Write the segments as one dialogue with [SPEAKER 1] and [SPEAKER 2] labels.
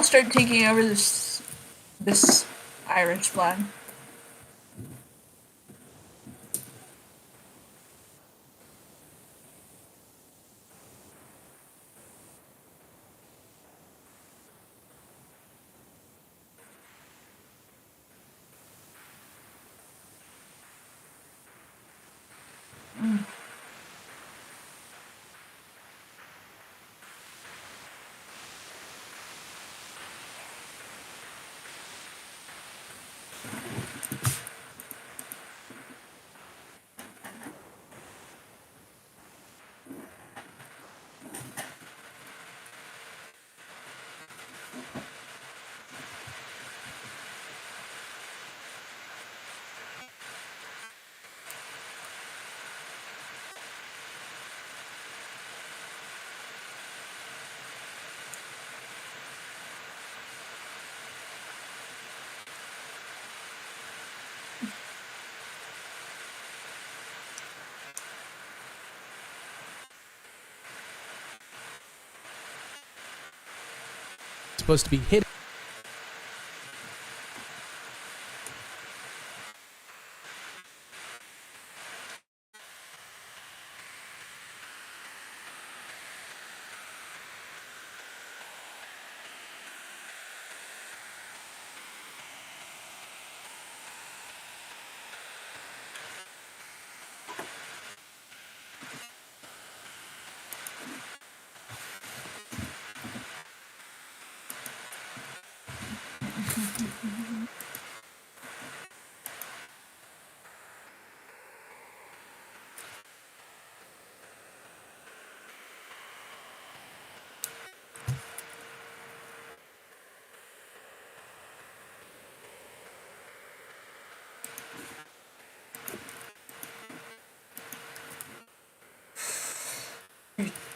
[SPEAKER 1] start taking over this Irish flag.
[SPEAKER 2] Supposed to be hit.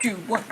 [SPEAKER 1] Do one.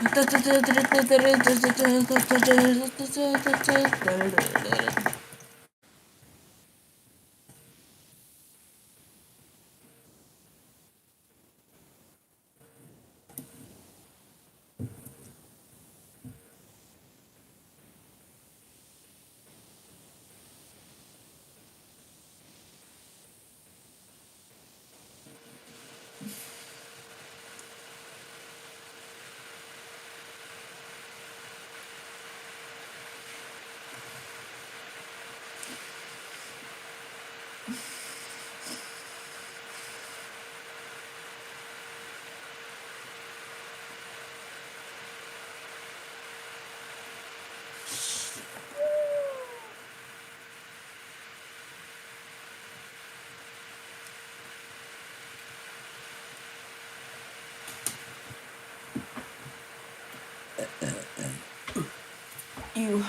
[SPEAKER 1] You.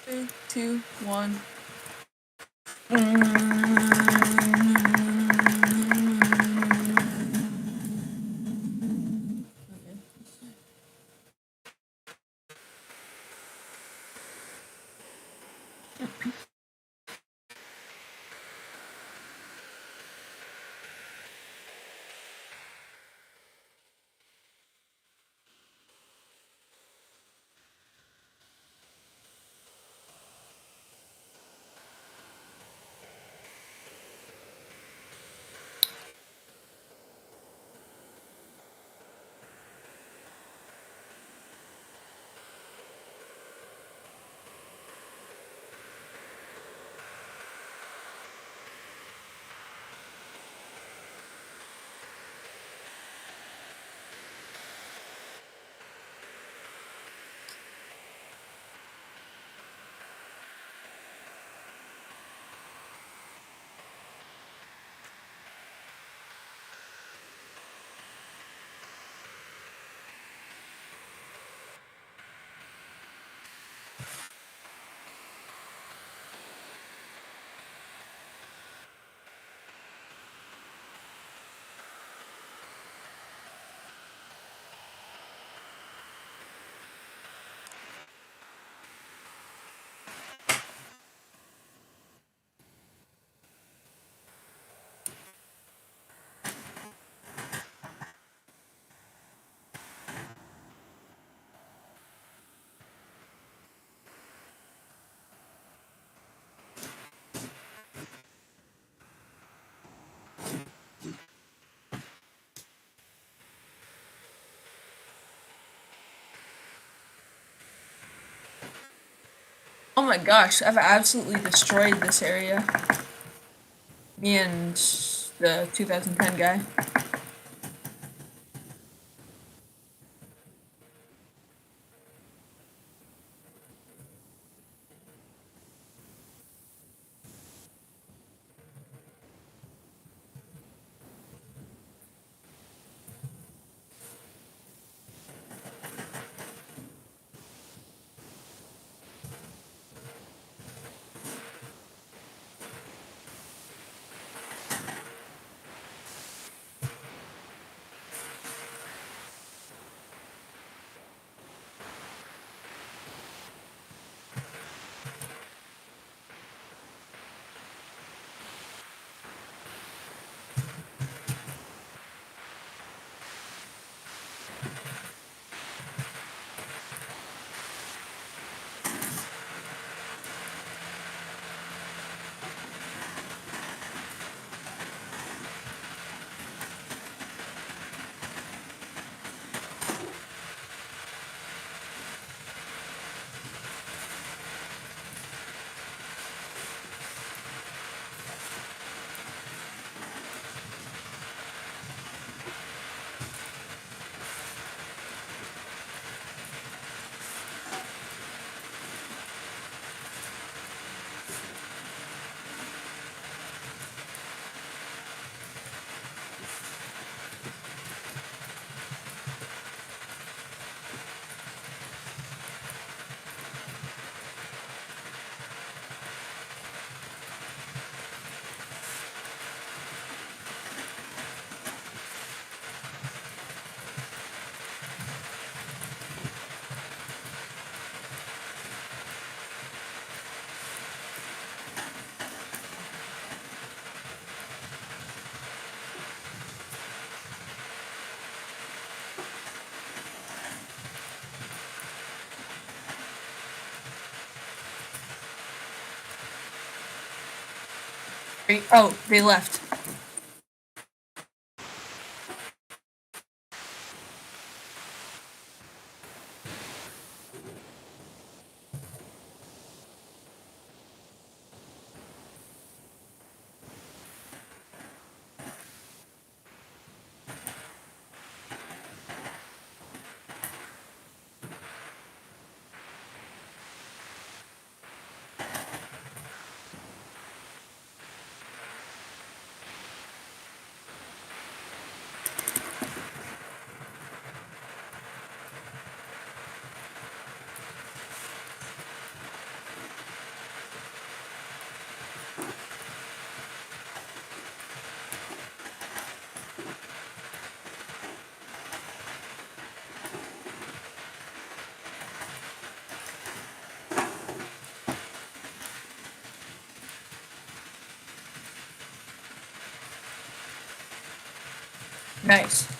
[SPEAKER 1] Three, two, one. Oh my gosh, I've absolutely destroyed this area. Me and the 2010 guy. Oh, they left. Nice.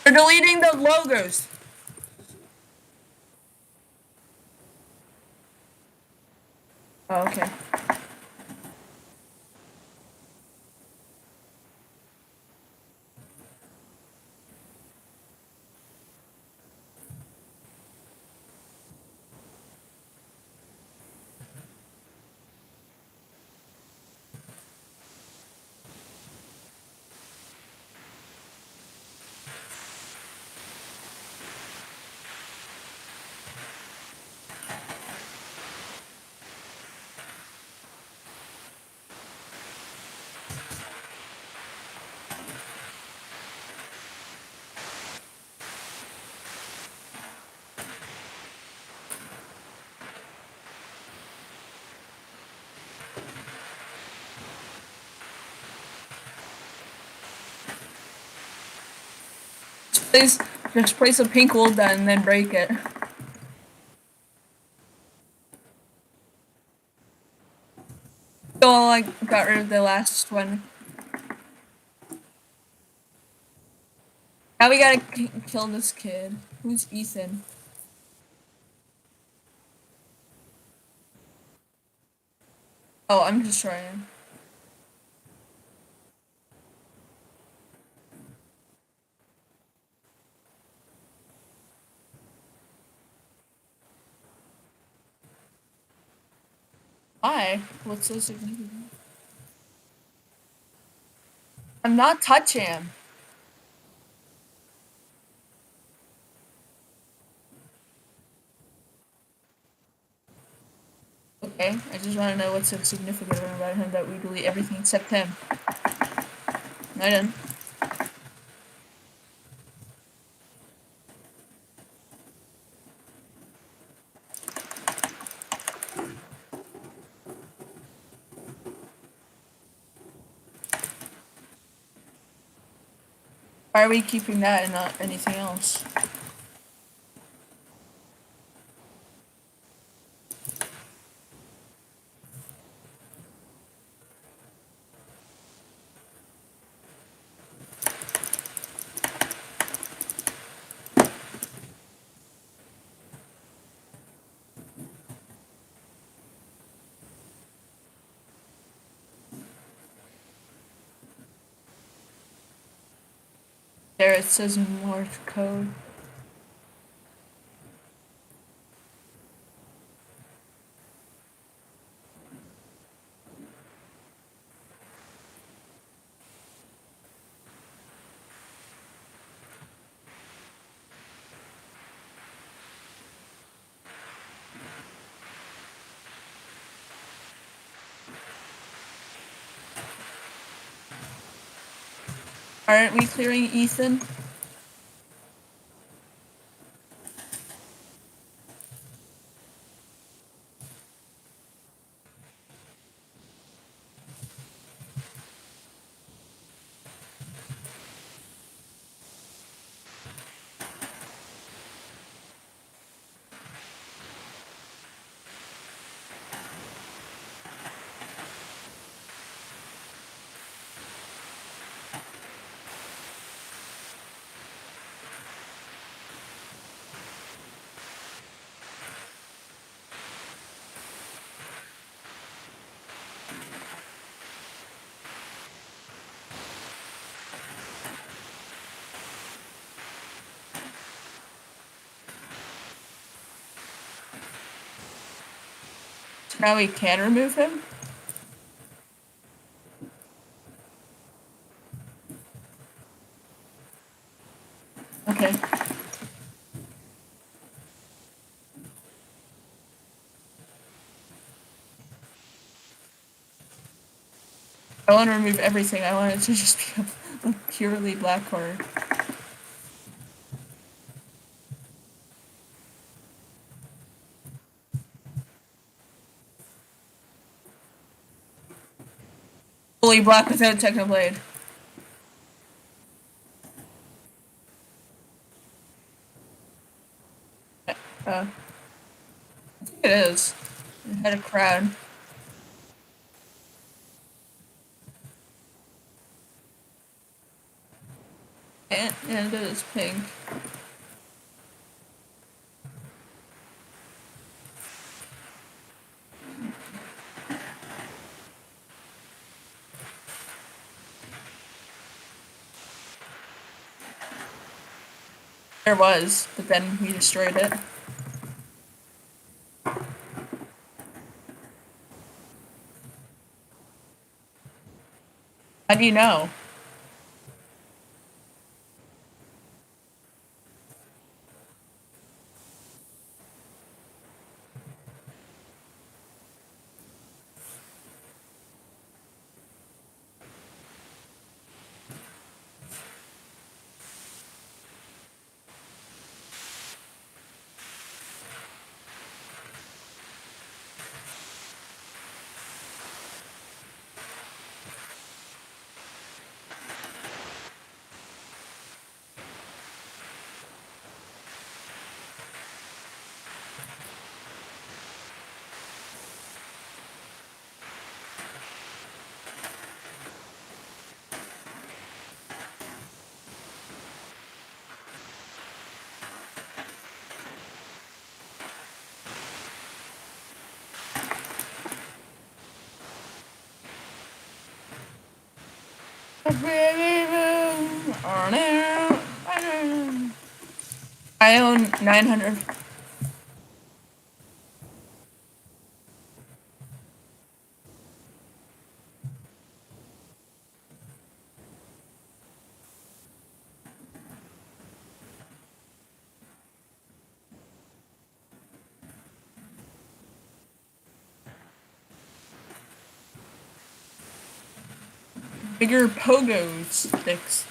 [SPEAKER 1] They're deleting the logos. Oh, okay. Please just place a pink wool down and then break it. So I got rid of the last one. Now we gotta kill this kid. Who's Ethan? Oh, I'm just trying. Why? What's so significant? I'm not touching him. Okay, I just want to know what's so significant about him that we delete everything except him. I didn't. Why are we keeping that and not anything else? There it says Morse code. Aren't we clearing Ethan? So now we can remove him? Okay. I want to remove everything. I want it to just be a purely black horror. Fully black without Technoblade. I think it is. It had a crowd. And it is pink. There was, but then we destroyed it. How do you know? I own 900. Bigger pogo sticks.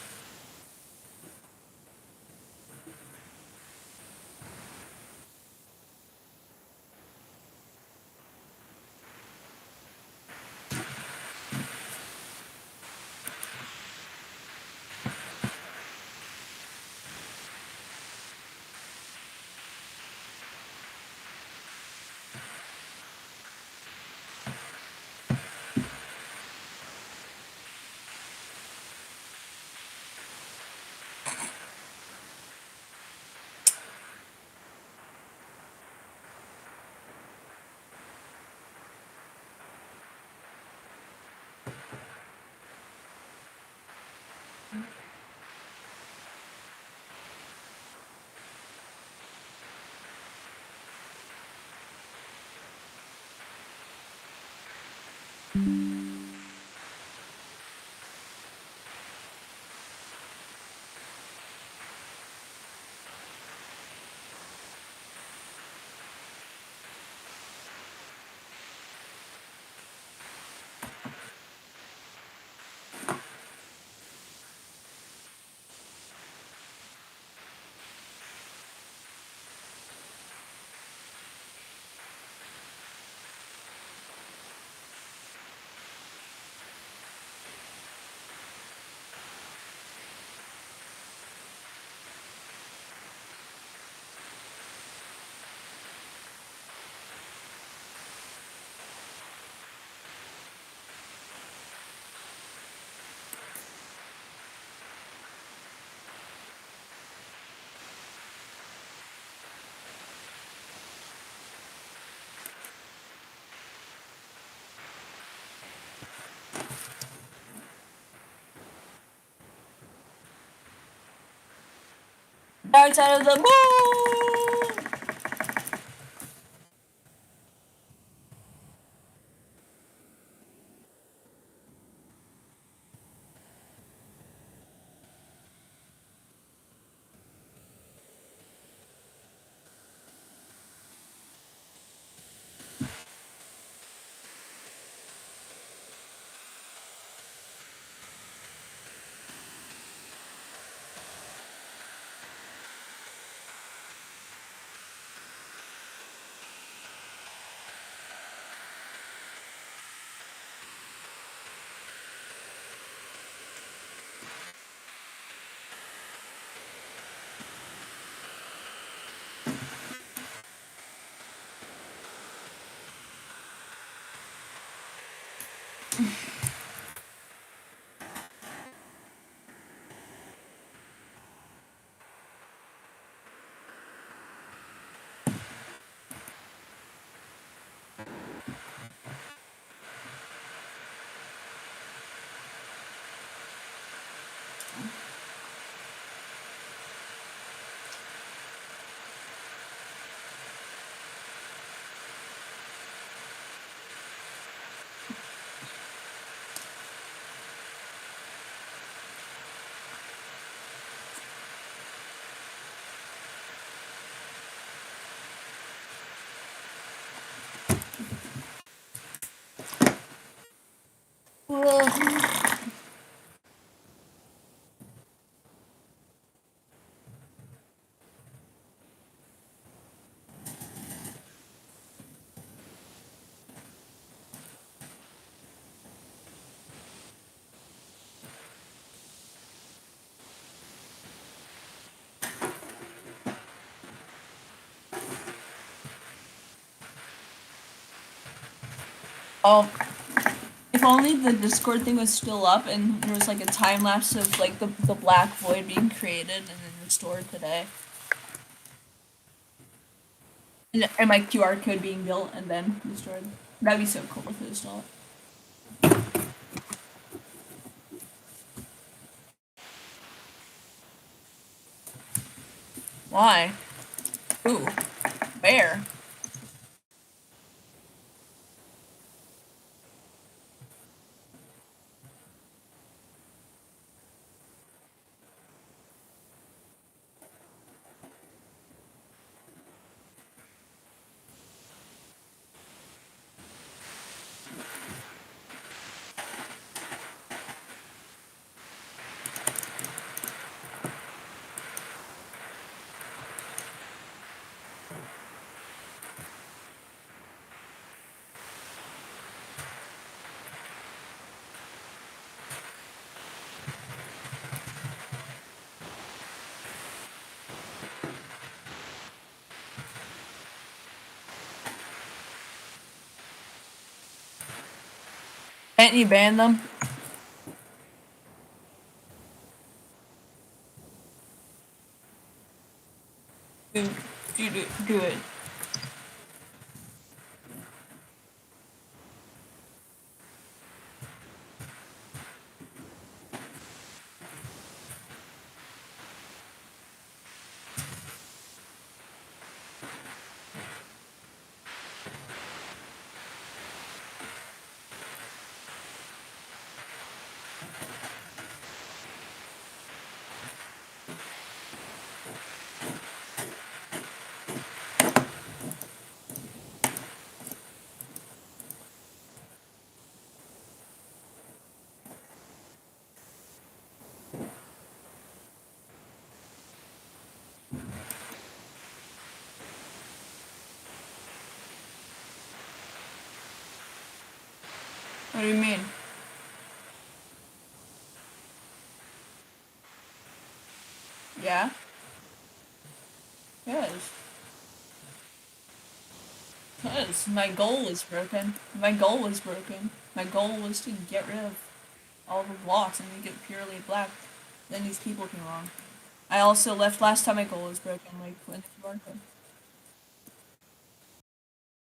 [SPEAKER 1] Dark side of the moon. Oh, if only the Discord thing was still up and there was like a time lapse of like the black void being created and then restored today. And my QR code being built and then destroyed. That'd be so cool if it was still up. Why? Ooh. Where? Can't you ban them? Do it. What do you mean? Yeah? Yes. Because my goal was broken. My goal was broken. My goal was to get rid of all the blocks and make it purely black. Then these people came along. I also left last time my goal was broken, like when the QR code.